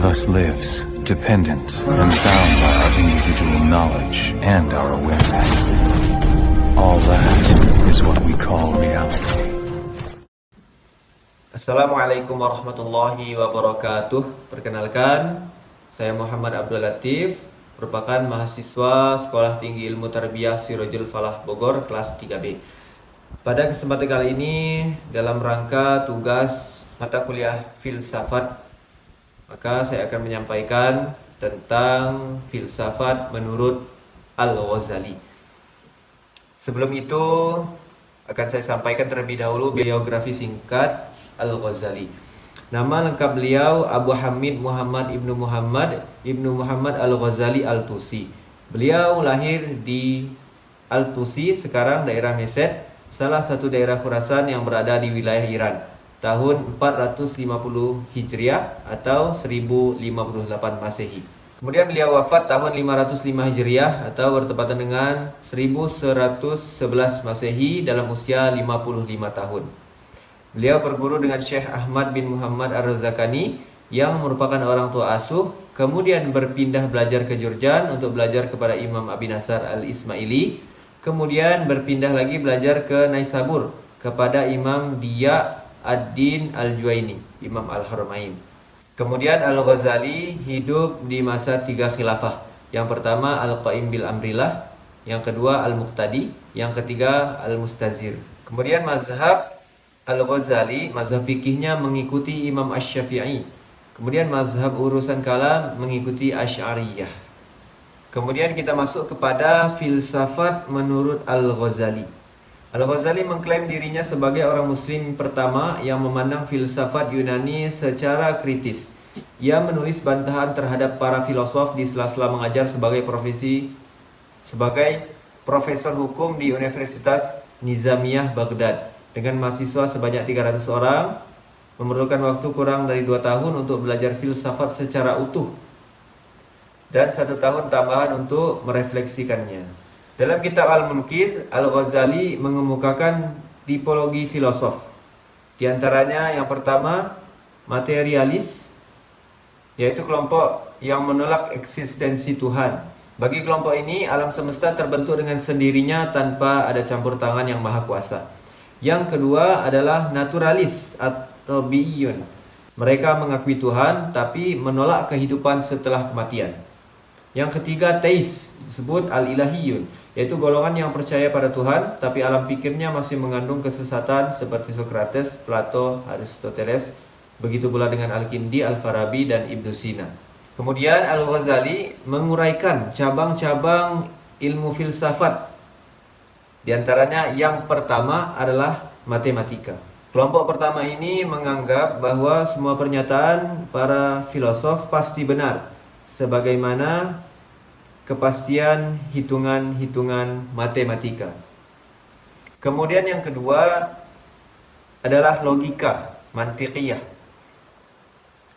of us lives dependent and bound by our individual knowledge and our awareness. All that is what we call reality. Assalamualaikum warahmatullahi wabarakatuh. Perkenalkan, saya Muhammad Abdul Latif, merupakan mahasiswa Sekolah Tinggi Ilmu Tarbiyah Sirojul Falah Bogor kelas 3B. Pada kesempatan kali ini dalam rangka tugas mata kuliah filsafat, maka saya akan menyampaikan tentang filsafat menurut Al-Ghazali. Sebelum itu akan saya sampaikan terlebih dahulu biografi singkat Al-Ghazali. Nama lengkap beliau Abu Hamid Muhammad Ibnu Muhammad Al-Ghazali Al-Tusi. Beliau lahir di Al-Tusi, sekarang daerah Mesed, salah satu daerah Khurasan yang berada di wilayah Iran, tahun 450 Hijriah atau 1058 Masehi. Kemudian beliau wafat tahun 505 Hijriah atau bertepatan dengan 1111 Masehi dalam usia 55 tahun. Beliau berguru dengan Syekh Ahmad bin Muhammad Ar-Razakani yang merupakan orang tua asuh, kemudian berpindah belajar ke Jurjan untuk belajar kepada Imam Abi Nasr Al-Ismaili, kemudian berpindah lagi belajar ke Naisabur kepada Imam Diya Ad-Din Al-Juwaini, Imam Al-Haramain. Kemudian Al-Ghazali hidup di masa 3 khilafah. Yang pertama Al-Qaim bil Amrillah, yang kedua Al-Muqtadi, yang ketiga Al-Mustazir. Kemudian mazhab Al-Ghazali, mazhab fikihnya mengikuti Imam Asy-Syafi'i. Kemudian mazhab urusan kalam mengikuti Asy'ariyah. Kemudian kita masuk kepada filsafat menurut Al-Ghazali. Al-Ghazali mengklaim dirinya sebagai orang muslim pertama yang memandang filsafat Yunani secara kritis. Ia menulis bantahan terhadap para filosof di sela-sela mengajar sebagai profesor hukum di Universitas Nizamiyah Baghdad. Dengan mahasiswa sebanyak 300 orang, memerlukan waktu kurang dari 2 tahun untuk belajar filsafat secara utuh dan 1 tahun tambahan untuk merefleksikannya. Dalam kitab Al-Munqiz, Al-Ghazali mengemukakan tipologi filosof. Di antaranya yang pertama, materialis, yaitu kelompok yang menolak eksistensi Tuhan. Bagi kelompok ini, alam semesta terbentuk dengan sendirinya tanpa ada campur tangan yang maha kuasa. Yang kedua adalah naturalis atau biyun. Mereka mengakui Tuhan tapi menolak kehidupan setelah kematian. Yang ketiga teis, disebut al-ilahiyun, yaitu golongan yang percaya pada Tuhan tapi alam pikirnya masih mengandung kesesatan seperti Sokrates, Plato, Aristoteles. Begitu pula dengan Al-Kindi, Al-Farabi, dan Ibnu Sina. Kemudian Al-Ghazali menguraikan cabang-cabang ilmu filsafat. Di antaranya yang pertama adalah matematika. Kelompok pertama ini menganggap bahwa semua pernyataan para filosof pasti benar, sebagaimana kepastian hitungan-hitungan matematika. Kemudian yang kedua adalah logika, mantiqiyah.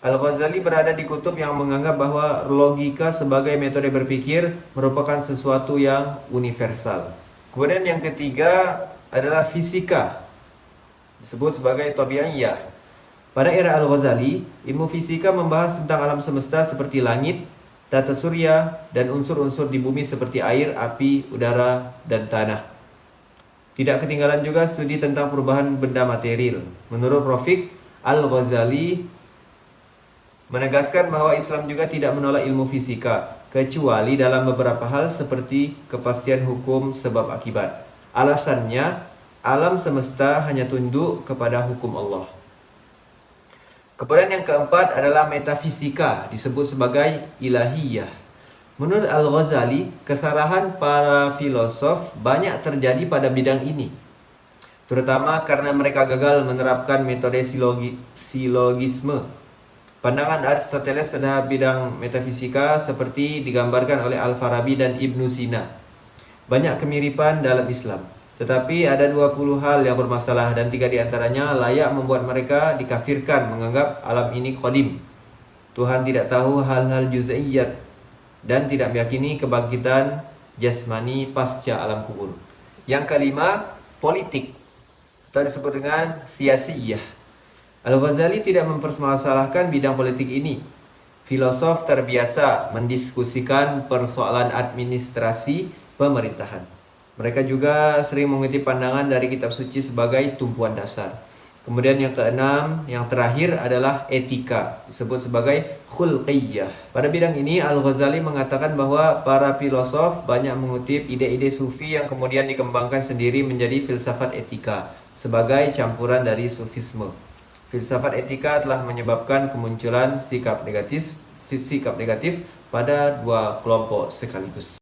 Al-Ghazali berada di kutub yang menganggap bahwa logika sebagai metode berpikir merupakan sesuatu yang universal. Kemudian yang ketiga adalah fisika, disebut sebagai tabi'iyah. Pada era Al-Ghazali, ilmu fisika membahas tentang alam semesta seperti langit, tata surya, dan unsur-unsur di bumi seperti air, api, udara, dan tanah. Tidak ketinggalan juga studi tentang perubahan benda material. Menurut Rafiq, Al-Ghazali menegaskan bahwa Islam juga tidak menolak ilmu fisika, kecuali dalam beberapa hal seperti kepastian hukum sebab akibat. Alasannya, alam semesta hanya tunduk kepada hukum Allah. Kemudian yang keempat adalah metafisika, disebut sebagai ilahiyah. Menurut Al-Ghazali, kesalahan para filosof banyak terjadi pada bidang ini, terutama karena mereka gagal menerapkan metode silogisme. Pandangan Aristoteles terhadap bidang metafisika seperti digambarkan oleh Al-Farabi dan Ibnu Sina. Banyak kemiripan dalam Islam, tetapi ada 20 hal yang bermasalah dan 3 diantaranya layak membuat mereka dikafirkan, menganggap alam ini qadim. Tuhan tidak tahu hal-hal juz'iyat dan tidak meyakini kebangkitan jasmani pasca alam kubur. Yang kelima, politik, atau disebut dengan siyasiyah. Al-Ghazali tidak mempermasalahkan bidang politik ini. filosof terbiasa mendiskusikan persoalan administrasi pemerintahan. Mereka juga sering mengutip pandangan dari kitab suci sebagai tumpuan dasar. Kemudian yang keenam, yang terakhir adalah etika, disebut sebagai khulqiyah. Pada bidang ini, Al-Ghazali mengatakan bahwa para filosof banyak mengutip ide-ide sufi yang kemudian dikembangkan sendiri menjadi filsafat etika sebagai campuran dari sufisme. Filsafat etika telah menyebabkan kemunculan sikap negatif pada dua kelompok sekaligus.